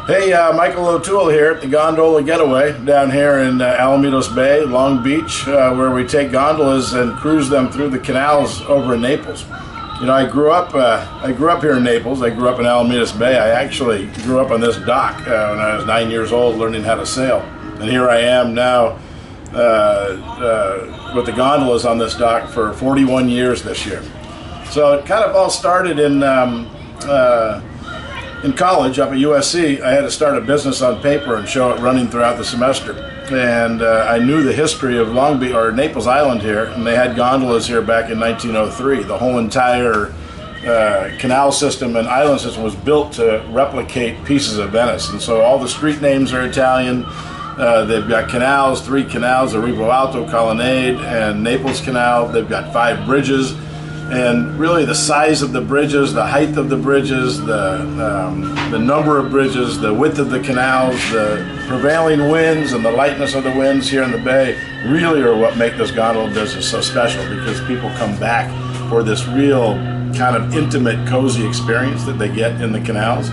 Hey, Michael O'Toole here at the Gondola Getaway down here in Alamitos Bay, Long Beach, where we take gondolas and cruise them through the canals over in Naples. You know, I grew up here in Naples. I grew up in Alamitos Bay. I actually grew up on this dock when I was 9 years old, learning how to sail. And here I am now with the gondolas on this dock for 41 years this year. So it kind of all started in college up at USC. I had to start a business on paper and show it running throughout the semester. And I knew the history of Long Beach, or Naples Island here, and they had gondolas here back in 1903. The whole entire canal system and island system was built to replicate pieces of Venice. And so all the street names are Italian. They've got canals, 3 canals, the Rivo Alto, Colonnade, and Naples Canal. They've got 5 bridges. And really the size of the bridges, the height of the bridges, the number of bridges, the width of the canals, the prevailing winds and the lightness of the winds here in the bay really are what make this gondola business so special, because people come back for this real kind of intimate, cozy experience that they get in the canals.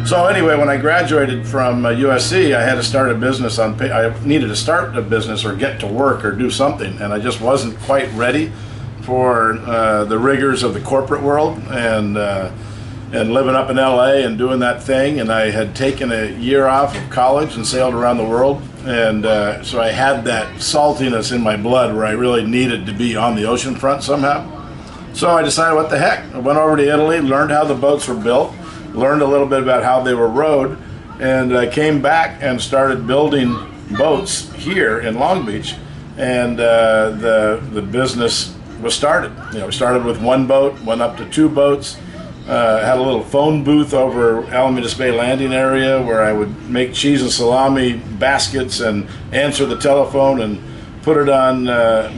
So anyway, when I graduated from USC, I had to start a business on paper. I needed to start a business or get to work or do something, and I just wasn't quite ready for the rigors of the corporate world and living up in LA and doing that thing. And I had taken a year off of college and sailed around the world, and so I had that saltiness in my blood where I really needed to be on the ocean front somehow. So I decided, what the heck. I went over to Italy, learned how the boats were built, learned a little bit about how they were rowed, and I came back and started building boats here in Long Beach, and the business was started. You know, we started with 1 boat, went up to 2 boats, had a little phone booth over Alamitos Bay landing area where I would make cheese and salami baskets and answer the telephone and put it on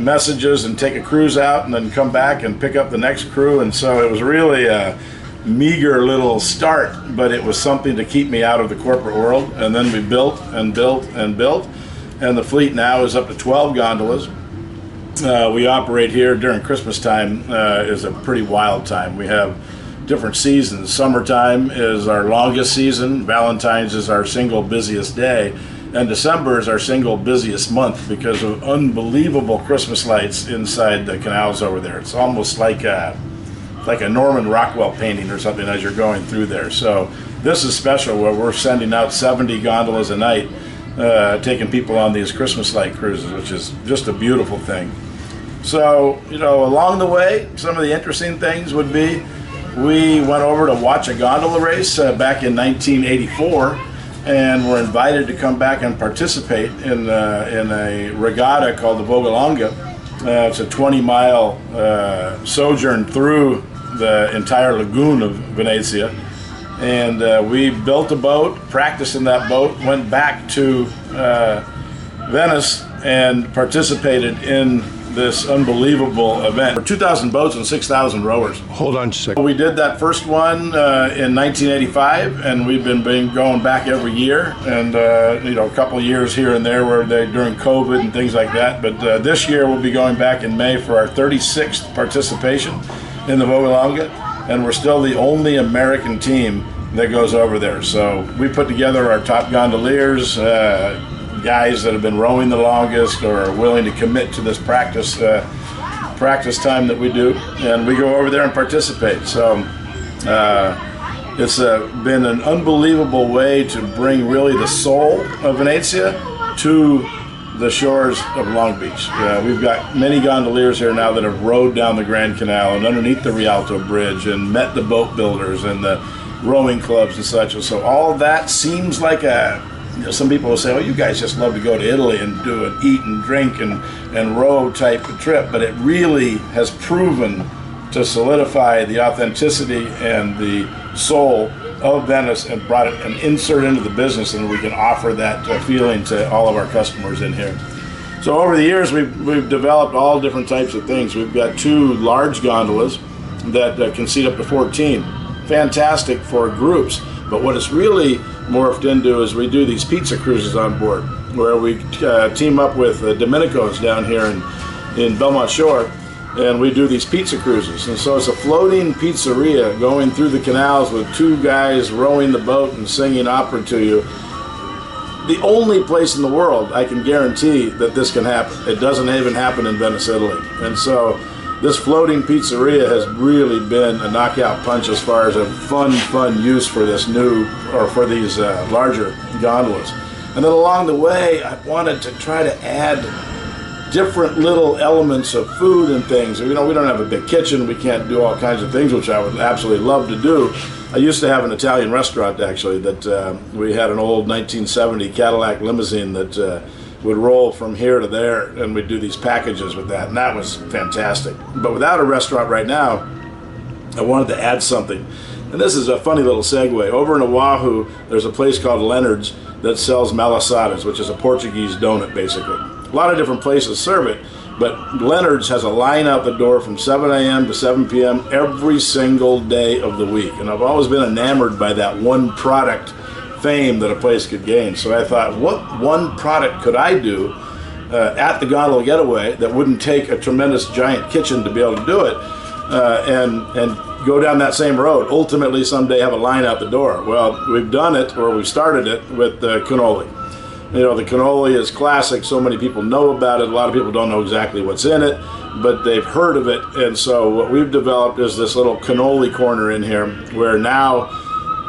messages and take a cruise out and then come back and pick up the next crew. And so it was really a meager little start, but it was something to keep me out of the corporate world. And then we built and built and built, and the fleet now is up to 12 gondolas. We operate here during Christmas time. Is a pretty wild time. We have different seasons. Summertime is our longest season. Valentine's is our single busiest day. And December is our single busiest month because of unbelievable Christmas lights inside the canals over there. It's almost like a Norman Rockwell painting or something as you're going through there. So this is special, where we're sending out 70 gondolas a night, taking people on these Christmas light cruises, which is just a beautiful thing. So, you know, along the way, some of the interesting things would be, we went over to watch a gondola race back in 1984, and were invited to come back and participate in a regatta called the Gondola. It's a 20-mile sojourn through the entire lagoon of Venezia. And we built a boat, practiced in that boat, went back to Venice and participated in this unbelievable event. For 2,000 boats and 6,000 rowers. Hold on just a second. We did that first one in 1985, and we've been going back every year, and you know, a couple of years here and there where during COVID and things like that. But this year we'll be going back in May for our 36th participation in the Gondola, and we're still the only American team that goes over there. So we put together our top gondoliers, guys that have been rowing the longest or are willing to commit to this practice time that we do, and we go over there and participate. So it's been an unbelievable way to bring really the soul of Venezia to the shores of Long Beach. We've got many gondoliers here now that have rowed down the Grand Canal and underneath the Rialto Bridge and met the boat builders and the rowing clubs and such. And so all of that seems like some people will say, oh, you guys just love to go to Italy and do an eat and drink and row type of trip. But it really has proven to solidify the authenticity and the soul of Venice and brought it an insert into the business, and we can offer that feeling to all of our customers in here. So over the years, we've developed all different types of things. We've got 2 large gondolas that can seat up to 14. Fantastic for groups. But what it's really morphed into is we do these pizza cruises on board, where we team up with Domenico's down here in Belmont Shore, and we do these pizza cruises. And so it's a floating pizzeria going through the canals with two guys rowing the boat and singing opera to you. The only place in the world I can guarantee that this can happen. It doesn't even happen in Venice, Italy. And so this floating pizzeria has really been a knockout punch as far as a fun use for this new, or for these larger gondolas. And then along the way, I wanted to try to add different little elements of food and things. You know, we don't have a big kitchen, we can't do all kinds of things, which I would absolutely love to do. I used to have an Italian restaurant, actually, that we had an old 1970 Cadillac limousine that would roll from here to there, and we'd do these packages with that, and that was fantastic. But without a restaurant right now, I wanted to add something. And this is a funny little segue. Over in Oahu, there's a place called Leonard's that sells malasadas, which is a Portuguese donut, basically. A lot of different places serve it, but Leonard's has a line out the door from 7 a.m. to 7 p.m. every single day of the week. And I've always been enamored by that one product fame that a place could gain. So I thought, what one product could I do at the Gondola Getaway that wouldn't take a tremendous giant kitchen to be able to do it, and go down that same road, ultimately someday have a line out the door. Well, we've done it, or we've started it with cannoli. You know, the cannoli is classic. So many people know about it. A lot of people don't know exactly what's in it, but they've heard of it. And so what we've developed is this little cannoli corner in here, where now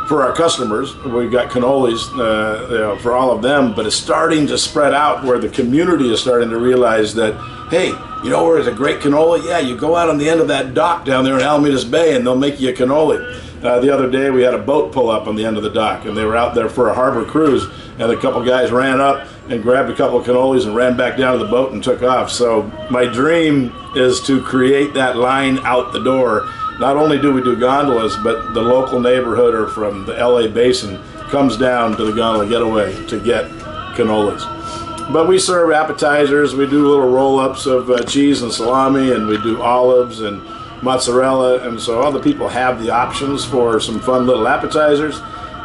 for our customers, we've got cannolis you know, for all of them, but it's starting to spread out where the community is starting to realize that, hey, you know where there's a great cannoli? Yeah, you go out on the end of that dock down there in Alamitos Bay and they'll make you a cannoli. The other day we had a boat pull up on the end of the dock, and they were out there for a harbor cruise, and a couple guys ran up and grabbed a couple of cannolis and ran back down to the boat and took off. So my dream is to create that line out the door. Not only do we do gondolas, but the local neighborhood or from the LA basin comes down to the Gondola Getaway to get cannolis. But we serve appetizers. We do little roll-ups of cheese and salami, and we do olives and mozzarella, and so other people have the options for some fun little appetizers.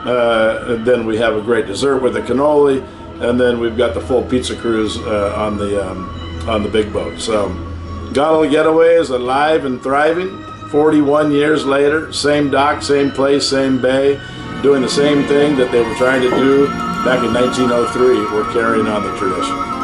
And then we have a great dessert with a cannoli, and then we've got the full pizza cruise on the big boat. So Gondola Getaway is alive and thriving. 41 years later, same dock, same place, same bay, doing the same thing that they were trying to do back in 1903. We're carrying on the tradition.